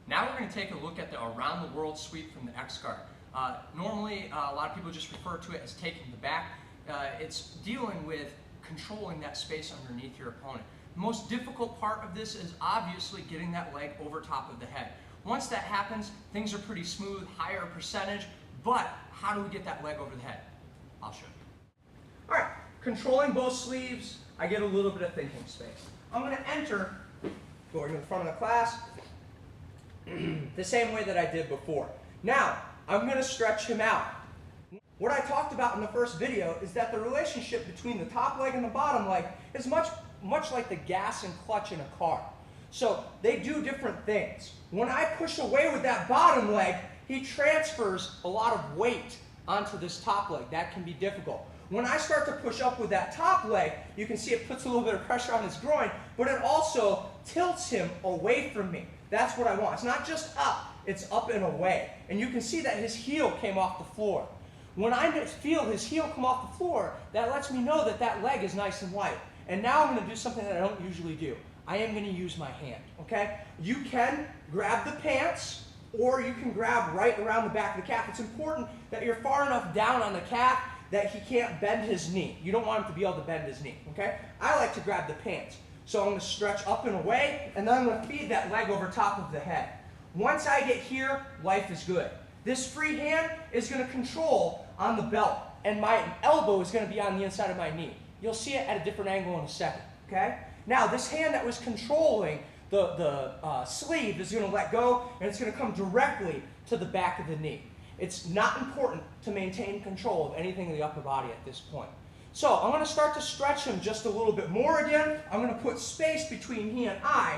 Now we're going to take a look at the around the world sweep from the X-Guard. Normally, a lot of people just refer to it as taking the back. It's dealing with controlling that space underneath your opponent. The most difficult part of this is obviously getting that leg over top of the head. Once that happens, things are pretty smooth, higher percentage, but how do we get that leg over the head? I'll show you. All right, controlling both sleeves, I get a little bit of thinking space. I'm going to enter, going to the front of the class, the same way that I did before. Now, I'm going to stretch him out. What I talked about in the first video is that the relationship between the top leg and the bottom leg is much like the gas and clutch in a car. So they do different things. When I push away with that bottom leg, he transfers a lot of weight onto this top leg. That can be difficult. When I start to push up with that top leg, you can see it puts a little bit of pressure on his groin, but it also tilts him away from me. That's what I want. It's not just up, it's up and away. And you can see that his heel came off the floor. When I feel his heel come off the floor, that lets me know that that leg is nice and light. And now I'm going to do something that I don't usually do. I am going to use my hand, okay? You can grab the pants, or you can grab right around the back of the calf. It's important that you're far enough down on the calf that he can't bend his knee. You don't want him to be able to bend his knee, okay? I like to grab the pants. So I'm going to stretch up and away, and then I'm going to feed that leg over top of the head. Once I get here, life is good. This free hand is going to control on the belt, and my elbow is going to be on the inside of my knee. You'll see it at a different angle in a second, okay? Now, this hand that was controlling the sleeve is going to let go, and it's going to come directly to the back of the knee. It's not important to maintain control of anything in the upper body at this point. So I'm going to start to stretch him just a little bit more again. I'm going to put space between he and I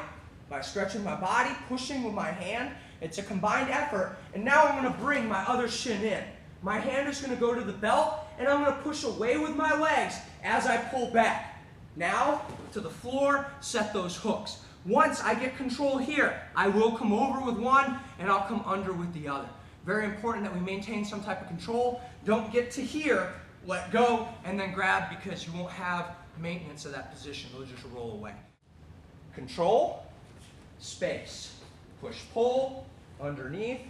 by stretching my body, pushing with my hand. It's a combined effort. And now I'm going to bring my other shin in. My hand is going to go to the belt, and I'm going to push away with my legs as I pull back. Now, to the floor, set those hooks. Once I get control here, I will come over with one, and I'll come under with the other. Very important that we maintain some type of control. Don't get to here, let go, and then grab, because you won't have maintenance of that position. It'll just roll away. Control, space, push, pull, underneath.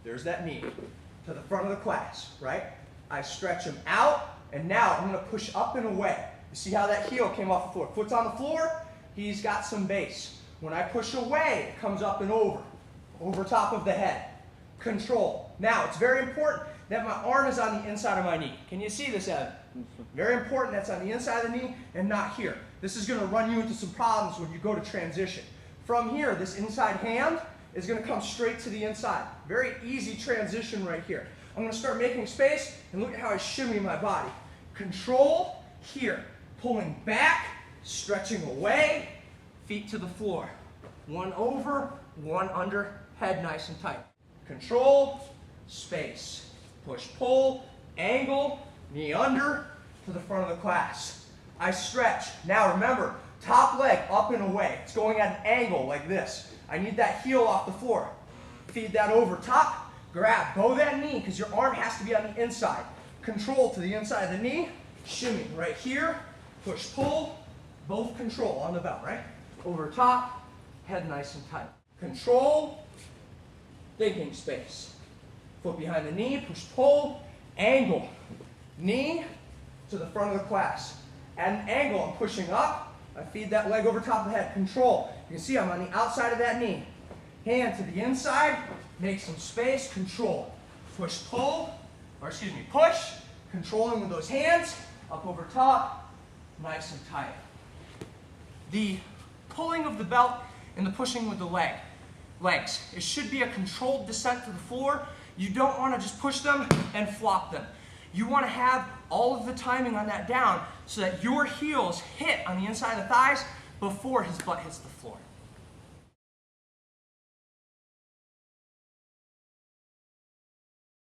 There's that knee to the front of the class, right? I stretch him out, and now I'm going to push up and away. You see how that heel came off the floor? Foot's on the floor, he's got some base. When I push away, it comes up and over top of the head. Control. Now, it's very important that my arm is on the inside of my knee. Can you see this, Evan? Very important that's on the inside of the knee and not here. This is going to run you into some problems when you go to transition. From here, this inside hand is going to come straight to the inside. Very easy transition right here. I'm going to start making space, and look at how I shimmy my body. Control here. Pulling back, stretching away, feet to the floor. One over, one under, head nice and tight. Control, space, push, pull, angle, knee under, to the front of the class. I stretch. Now remember, top leg up and away. It's going at an angle like this. I need that heel off the floor. Feed that over top, grab, bow that knee, because your arm has to be on the inside. Control to the inside of the knee, shimmy right here, push, pull, both control on the belt, right? Over top, head nice and tight. Control, thinking space. Foot behind the knee, push, pull, angle. Knee to the front of the class. At an angle, I'm pushing up. I feed that leg over top of the head. Control. You can see I'm on the outside of that knee. Hand to the inside, make some space, control. Push, pull, push, controlling with those hands, up over top, nice and tight. The pulling of the belt and the pushing with the legs. It should be a controlled descent to the floor. You don't want to just push them and flop them. You want to have all of the timing on that down so that your heels hit on the inside of the thighs before his butt hits the floor.